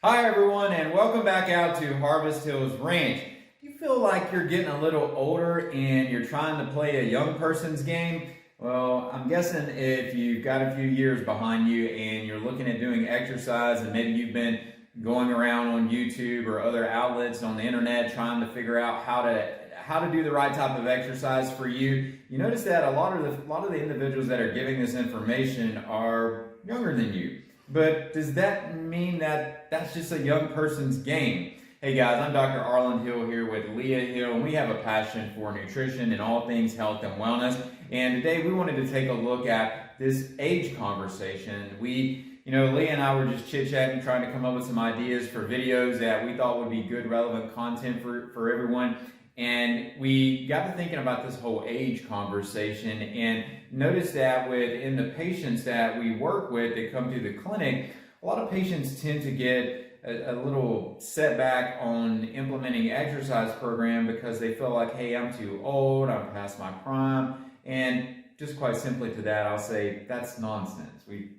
Hi everyone, and welcome back out to Harvest Hills Ranch. Do you feel like you're getting a little older and you're trying to play a young person's game? Well, I'm guessing if you've got a few years behind you and you're looking at doing exercise and maybe you've been going around on YouTube or other outlets on the internet trying to figure out how to do the right type of exercise for you, you notice that a lot of the individuals that are giving this information are younger than you. But does that mean that that's just a young person's game? Hey guys, I'm Dr. Arland Hill here with Leah Hill, and we have a passion for nutrition and all things health and wellness. And today we wanted to take a look at this age conversation. Leah and I were just chit-chatting, trying to come up with some ideas for videos that we thought would be good, relevant content for everyone. And we got to thinking about this whole age conversation and noticed that within the patients that we work with that come to the clinic, a lot of patients tend to get a little setback on implementing exercise program because they feel like, hey, I'm too old, I'm past my prime. And just quite simply to that, I'll say that's nonsense. We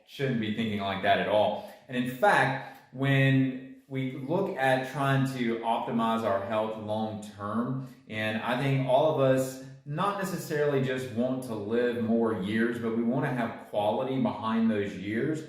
shouldn't be thinking like that at all. And in fact, when we look at trying to optimize our health long term, and I think all of us not necessarily just want to live more years, but we want to have quality behind those years.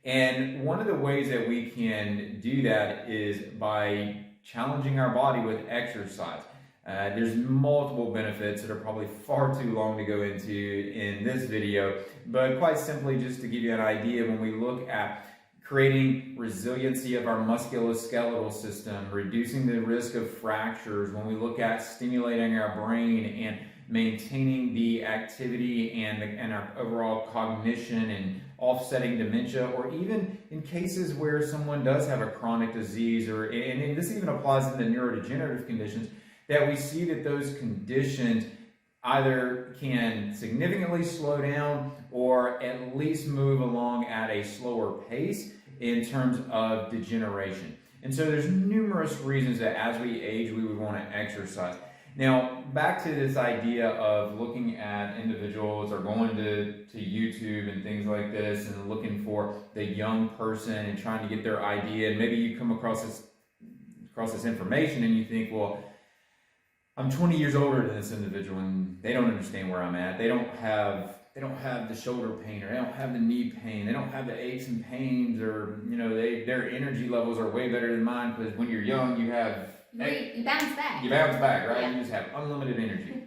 And one of the ways that we can do that is by challenging our body with exercise. There's multiple benefits that are probably far too long to go into in this video, but quite simply just to give you an idea, when we look at creating resiliency of our musculoskeletal system, reducing the risk of fractures, when we look at stimulating our brain and maintaining the activity and our overall cognition and offsetting dementia, or even in cases where someone does have a chronic disease, and this even applies in the neurodegenerative conditions, that we see that those conditions either can significantly slow down or at least move along at a slower pace in terms of degeneration. And so there's numerous reasons that as we age, we would want to exercise. Now, back to this idea of looking at individuals or going to YouTube and things like this and looking for the young person and trying to get their idea, and maybe you come across this information and you think, well, I'm 20 years older than this individual and they don't understand where I'm at. They don't have the shoulder pain, or they don't have the knee pain. They don't have the aches and pains, or their energy levels are way better than mine, because when you're young, you bounce back. You bounce back, right? Yeah. You just have unlimited energy.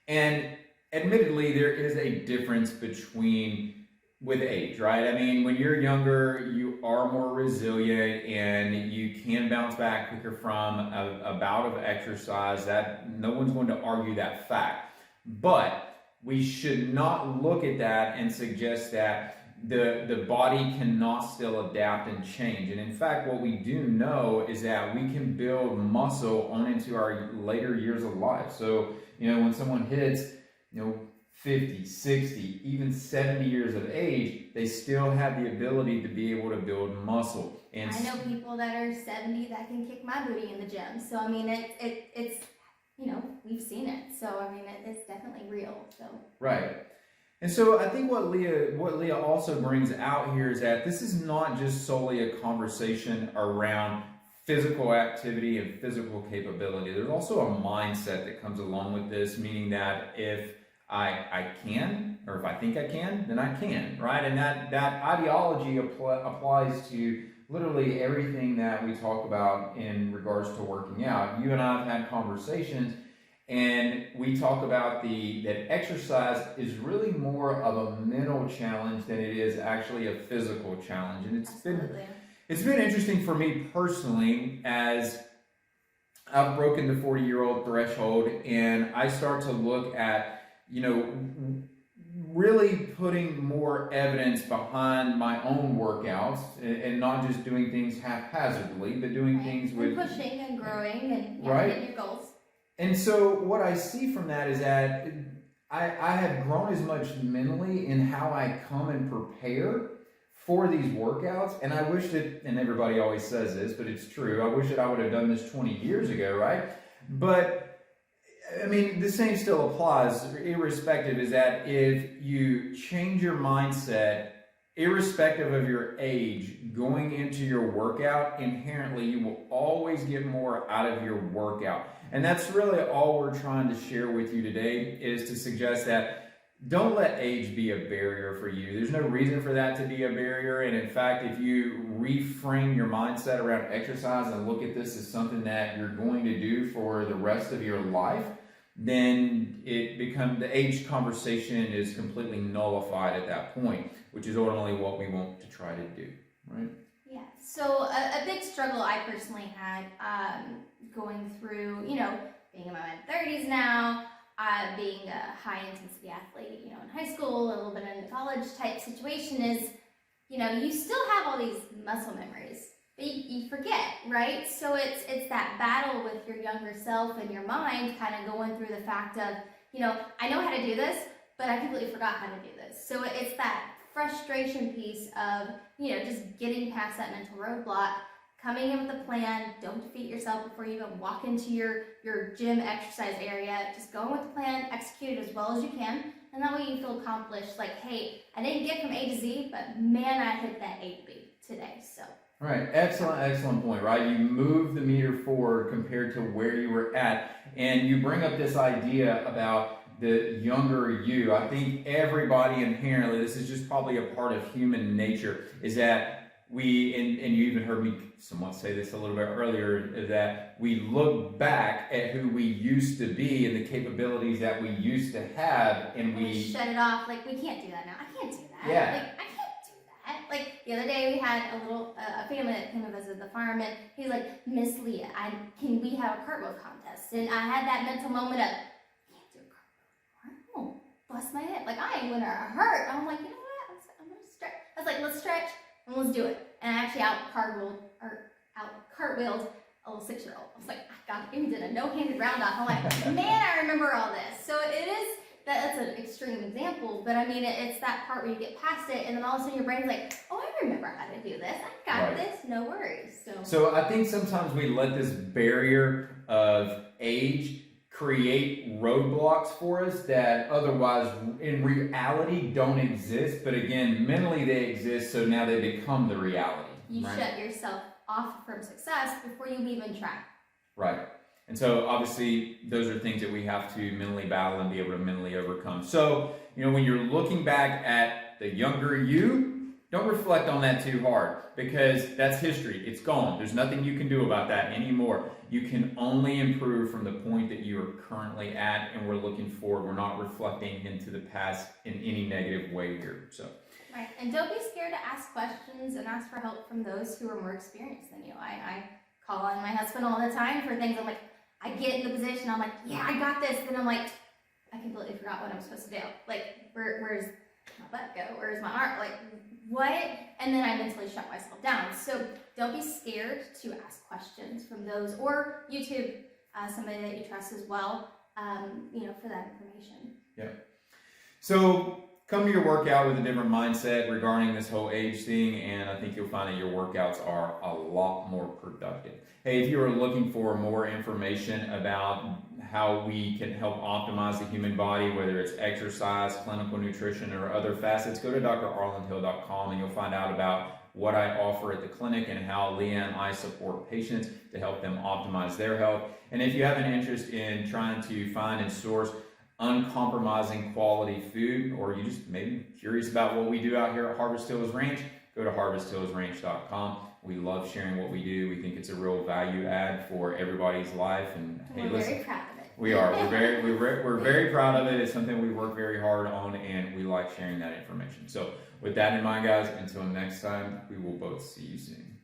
And admittedly, there is a difference with age, right? I mean, when you're younger, you are more resilient and you can bounce back quicker from a bout of exercise. That no one's going to argue that fact. But we should not look at that and suggest that the body cannot still adapt and change. And in fact, what we do know is that we can build muscle on into our later years of life. So, when someone hits, 50, 60, even 70 years of age, they still have the ability to be able to build muscle. And I know people that are 70 that can kick my booty in the gym. So, I mean, it's we've seen it. So, I mean, it's definitely real. So right. And so I think what Leah also brings out here is that this is not just solely a conversation around physical activity and physical capability. There's also a mindset that comes along with this, meaning that if I can, or if I think I can, then I can, right? And that ideology applies to literally everything that we talk about in regards to working out. You and I have had conversations, and we talk about that exercise is really more of a mental challenge than it is actually a physical challenge. And it's been interesting for me personally, as I've broken the 40-year-old threshold, and I start to look at really putting more evidence behind my own workouts, and not just doing things haphazardly, but doing things with pushing and growing and hitting your goals. And so what I see from that is that I have grown as much mentally in how I come and prepare for these workouts. And I wish that, and everybody always says this, but it's true, I wish that I would have done this 20 years ago, right? But I mean, the same still applies, irrespective, is that if you change your mindset irrespective of your age, going into your workout, inherently you will always get more out of your workout. And that's really all we're trying to share with you today, is to suggest that don't let age be a barrier for you. There's no reason for that to be a barrier. And in fact, if you reframe your mindset around exercise and look at this as something that you're going to do for the rest of your life, then the age conversation is completely nullified at that point, which is ultimately what we want to try to do, right? Yeah. So a big struggle I personally had going through, being in my mid-30s now, being a high-intensity athlete, in high school, a little bit in the college type situation is, you still have all these muscle memories, but you forget, right? So it's that battle with your younger self and your mind kind of going through the fact of, I know how to do this, but I completely forgot how to do this. So it's that frustration piece of, just getting past that mental roadblock, coming in with a plan. Don't defeat yourself before you even walk into your gym exercise area. Just go in with a plan, execute it as well as you can, and that way you feel accomplished. Like, hey, I didn't get from A to Z, but man, I hit that A to B today. So. All right, excellent point, right? You move the meter forward compared to where you were at, and you bring up this idea about the younger you. I think everybody inherently, this is just probably a part of human nature, is that and you even heard me somewhat say this a little bit earlier, that we look back at who we used to be and the capabilities that we used to have, and we shut it off. Like, we can't do that now. I can't do that. Yeah. Like, I can't do that. Like, the other day we had a family that came to visit the farm, and he's like, Miss Leah, can we have a cartwheel contest? And I had that mental moment of, I can't do a cartwheel. I won't bust my head. Like, I ain't gonna hurt. I'm like, you know what? I'm gonna stretch. I was like, let's stretch. And let's do it. And I actually out cartwheeled a little 6-year-old. I was like, I got it. We did a no-handed round off. I'm like, man, I remember all this. So that's an extreme example, but I mean, it's that part where you get past it, and then all of a sudden your brain's like, oh, I remember how to do this. I got this. No worries. So I think sometimes we let this barrier of age create roadblocks for us that otherwise in reality don't exist, but again, mentally they exist, so now they become the reality. You shut yourself off from success before you even try. Right. And so obviously those are things that we have to mentally battle and be able to mentally overcome. So, when you're looking back at the younger you, don't reflect on that too hard, because that's history. It's gone. There's nothing you can do about that anymore. You can only improve from the point that you are currently at, and we're looking forward. We're not reflecting into the past in any negative way here. So. Right, and don't be scared to ask questions and ask for help from those who are more experienced than you. I call on my husband all the time for things. I'm like, I get in the position, I'm like, yeah, I got this. Then I'm like, I completely forgot what I'm supposed to do. Like, where's my butt go? Where's my arm? Like, what? And then I mentally shut myself down. So don't be scared to ask questions from those, or YouTube, somebody that you trust as well, for that information. Yeah. So come to your workout with a different mindset regarding this whole age thing, and I think you'll find that your workouts are a lot more productive. Hey, if you are looking for more information about how we can help optimize the human body, whether it's exercise, clinical nutrition, or other facets, go to drarlandhill.com and you'll find out about what I offer at the clinic and how Leah and I support patients to help them optimize their health. And if you have an interest in trying to find and source uncompromising quality food, or you just maybe curious about what we do out here at Harvest Hills Ranch, go to harvesthillsranch.com. We love sharing what we do. We think it's a real value add for everybody's life. And hey, we're very proud of it. We are. We're very proud of it. It's something we work very hard on, and we like sharing that information. So with that in mind, guys, until next time, we will both see you soon.